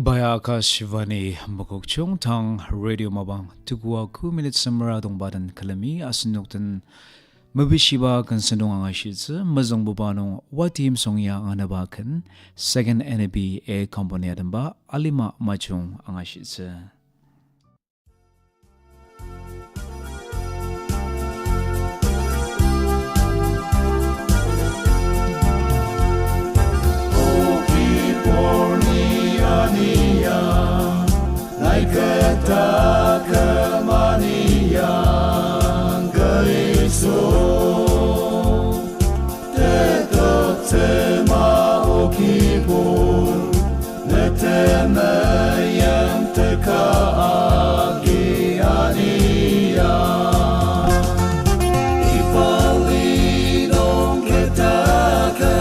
Ibaya Akashvani Mokokchong Tang Radio Mabang Tukua 2 minutes Samaradong Badan Kalami Asinuktan Mabishiba Kansanong Angashitsa Mazong Bubanong Watim Songya Anabakan Second NB A Company Adamba Alima Machong Angashitsa Like a takamania gaiso te tema okibor le temayam te kaagiania ipalidong ketaka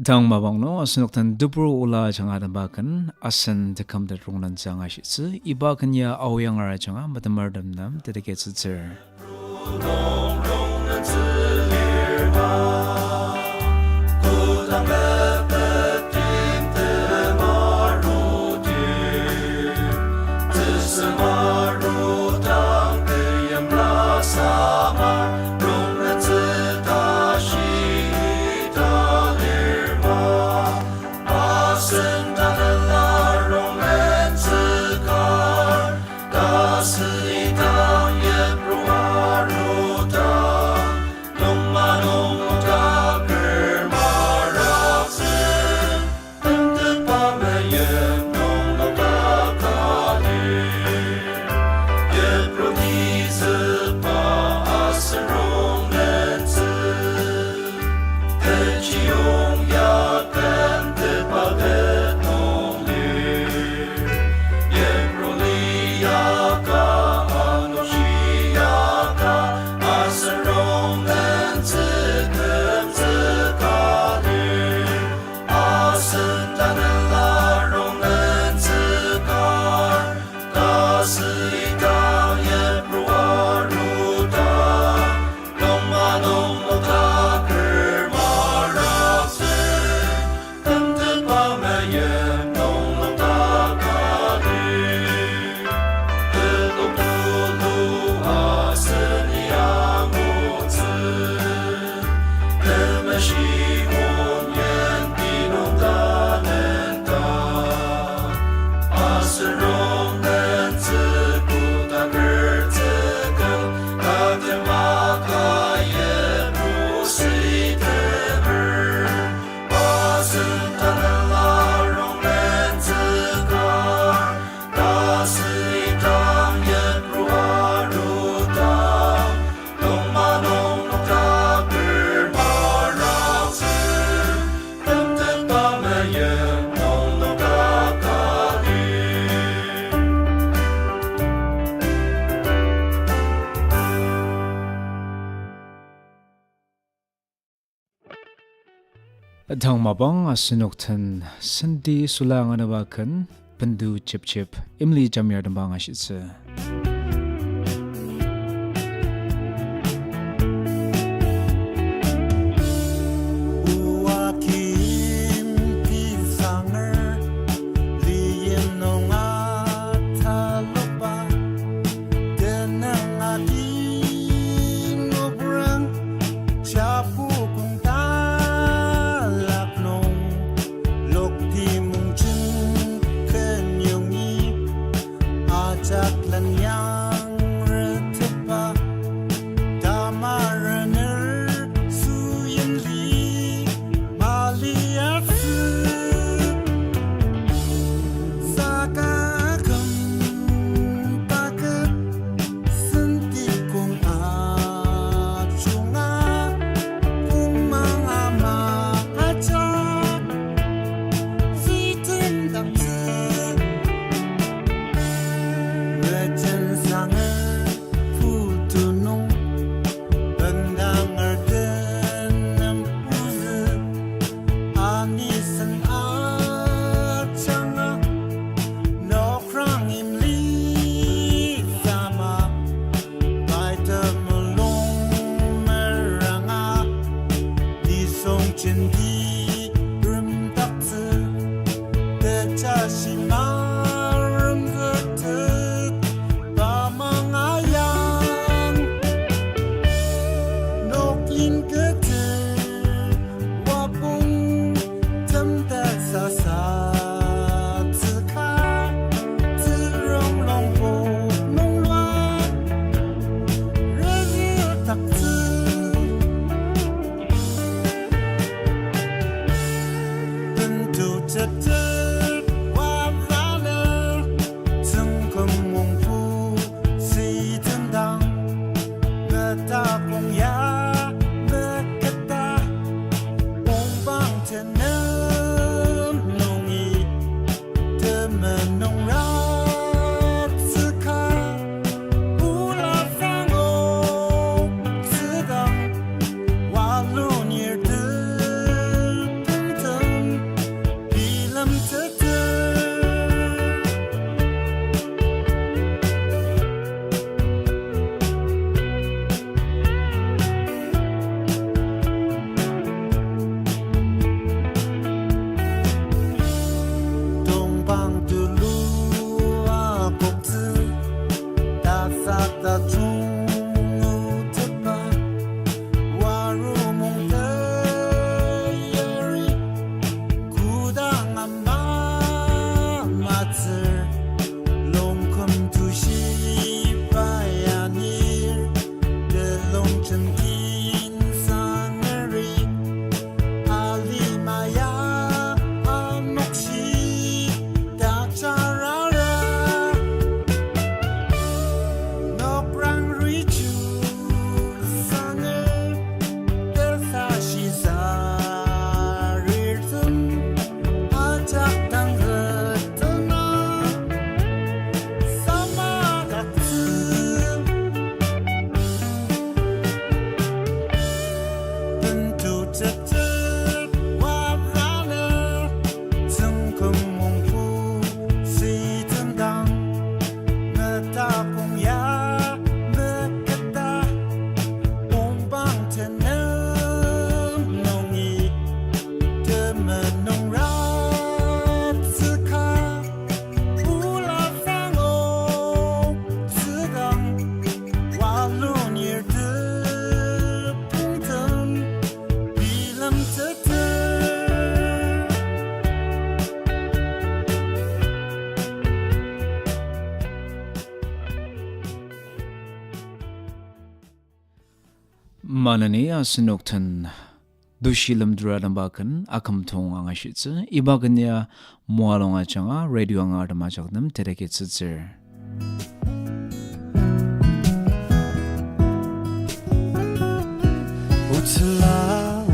Tang mabangno asinuktan dubro ula janga dambakan asan dekam da runglan janga shitsi ibakan ya awyang ara janga matamardam nam dedicate sir Dong Thang mabang asinoktan sandi sulangan abakan pendu chip imli jamyar dambang ashitse. Manani asinoktan dushilam duradambakan akamtong angashitse ibaganya mualonga changa radio anga damajaknam tereketsitser. Utsla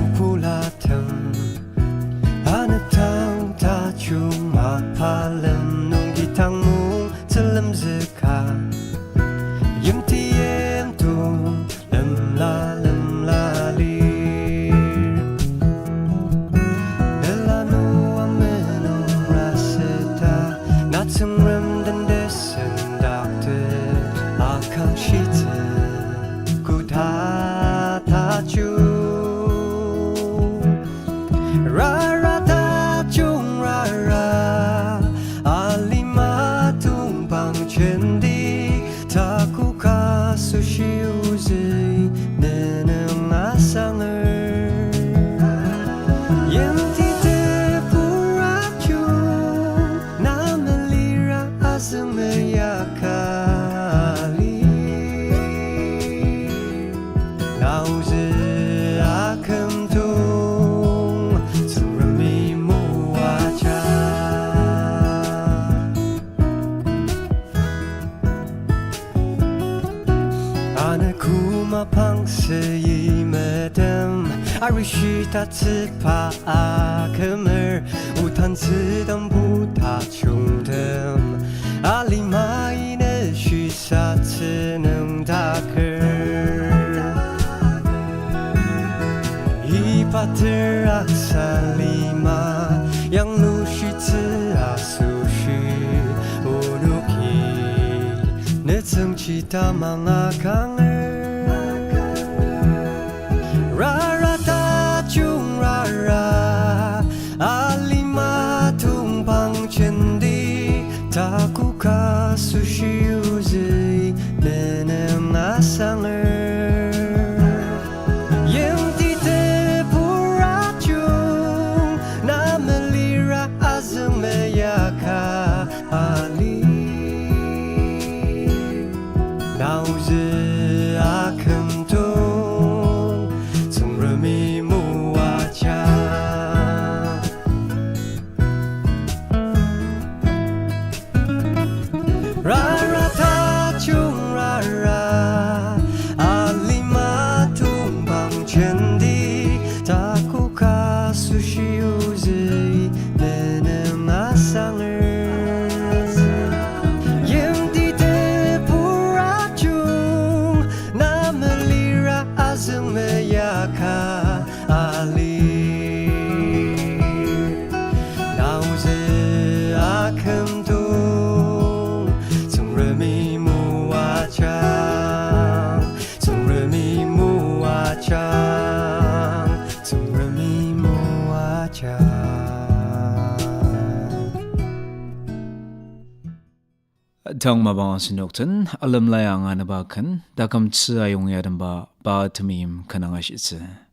upulatam anatang tachum apalam nung gitangmu telam zeka yumtiem tum lam la lir 瑞许他自怕금을 우탄 쓰던 부타 중등 알리마이는 쉬사츠는 다글 이파트 아살리마 양루시츠 아수시 오누키 내 성치다 망아강을 라라타 중라라 알리마 둥방첸디 다쿠카 수시우즈이 내는 아상을 옌디데 부라중 나멜리라 아즈메야카 알리 나우즈 아금도 라라타 중라라 알리마 둥방첸디 다쿠카 수시우즈이 내는 아상을 옌디데 부라중 나멜리라 아즈메야카 알리 나우즈 아금도 Tang mabang sinukten alam layang anabakan dakam tsi ayong yadan ba tamim kanangashitse.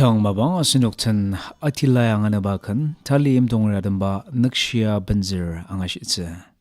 Thang mabang asinuktan atilay ang anabakan tali imdong radamba nakshiya banzir ang asitsa.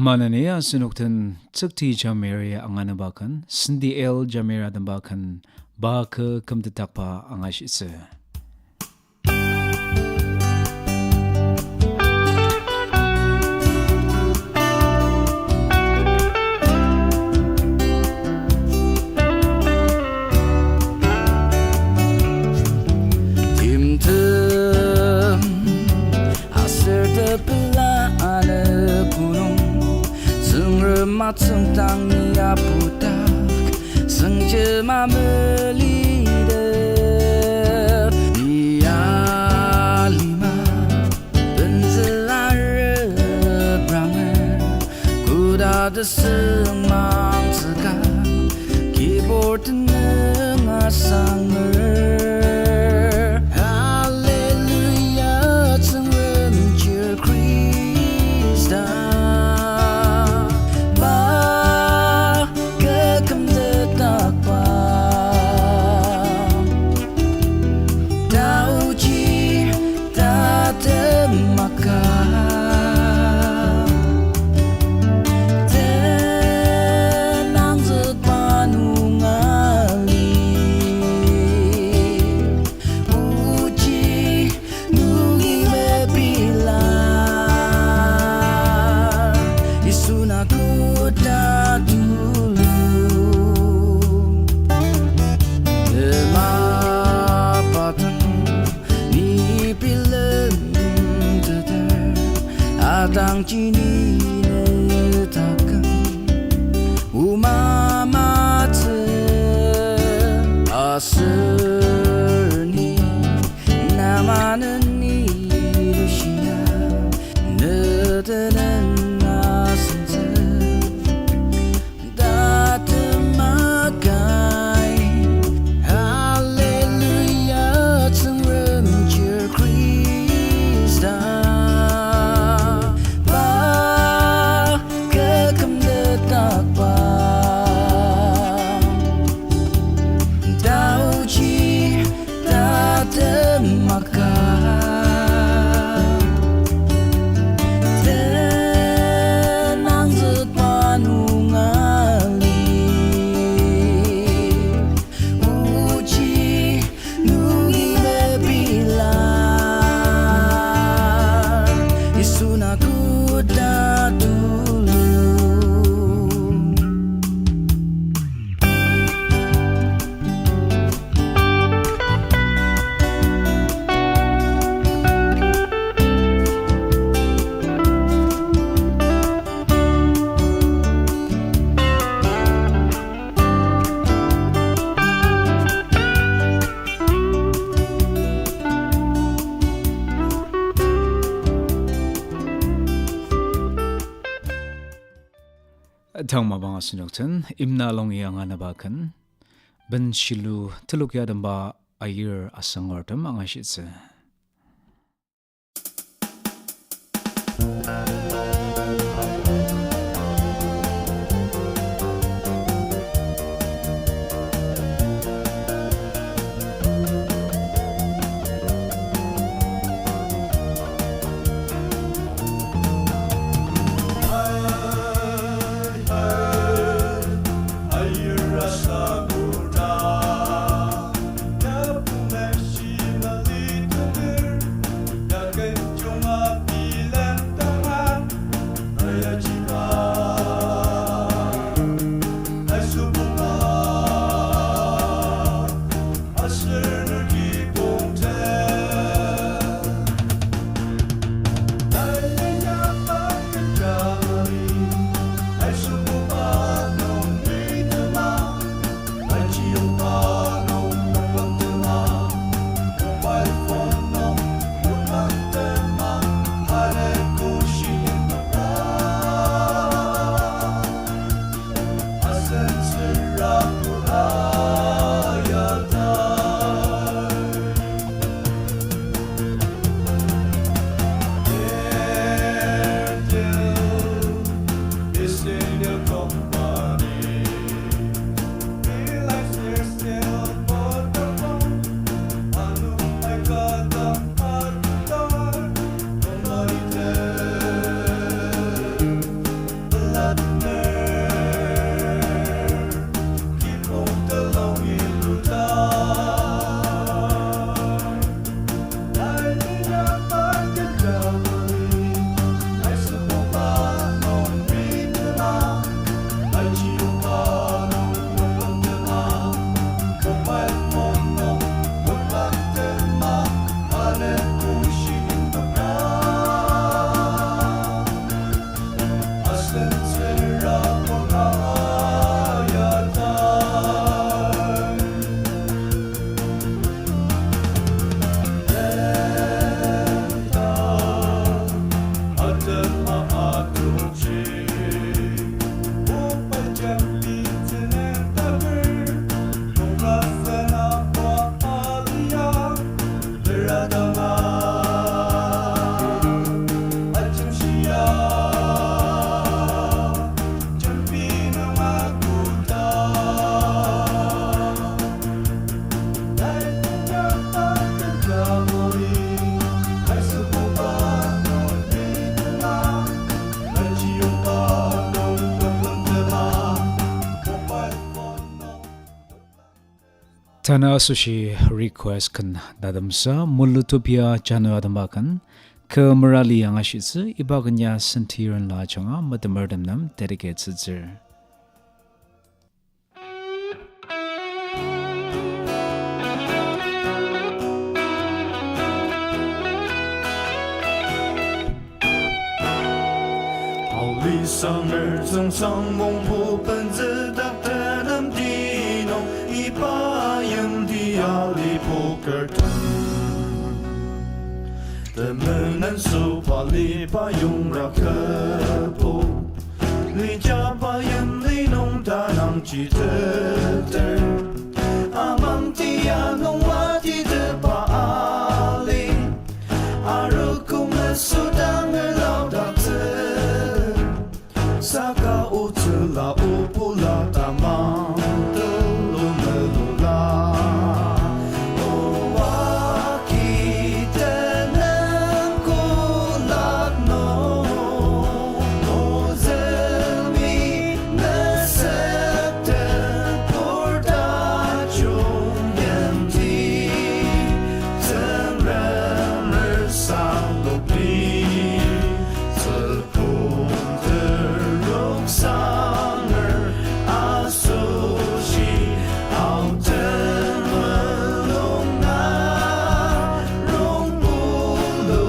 Manania sinuktan tsukti jameria ang anabakan, sindi el jamera dambakan, baka kamtatakpa ang asitsa. Matang tangia putak Sengjema melider Dia lima Benzelare brangen Kuda de semang seka Keyboard nenga sanger Hallelujah Tsengren Jir Krista Tao chi takkan 우마마트 아스니 나만은 이루시야 너드는 나선즈 따뜻마가이 할렐루야 청름질 크리스타 바 가끔 듣다봐 다우지 따뜻마가 tenang sepanungali uji nungi bebilar isunaku dulu Tang mabang asinokten imna long yang anabakan ben shilu teluk yadamba ayer asangortem angashitse. Tana sushi request kan dadamsa mulutopia janu adambakan ke merali yang ashitse ibaganya sentiran la changa matamerdam nam dedicate sitzer. 理想儿从上梦不本自的的能地弄一把眼的压力不可等的门能手把力把用了可不离家把眼里弄大能记得的阿曼提亚弄瓦提的把阿里阿如kum了苏当儿老大子Saka utula upula tamando lumelula Owaki tenang kulak no Ozelmi nesete porta chung yenti Tenremer salubli Sanger asushi auten melong na rong bulu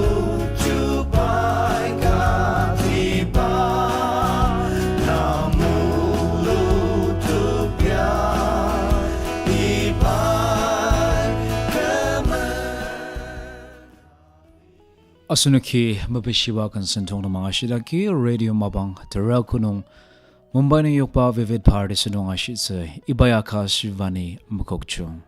jupai katiba namulu tupya ibai Asunuki mabishiba kan sentong na mga shidaki radio mabang teral kunong Mumbai na yukpa vivid party sunong ashitse ibayaka shivani mukokchung.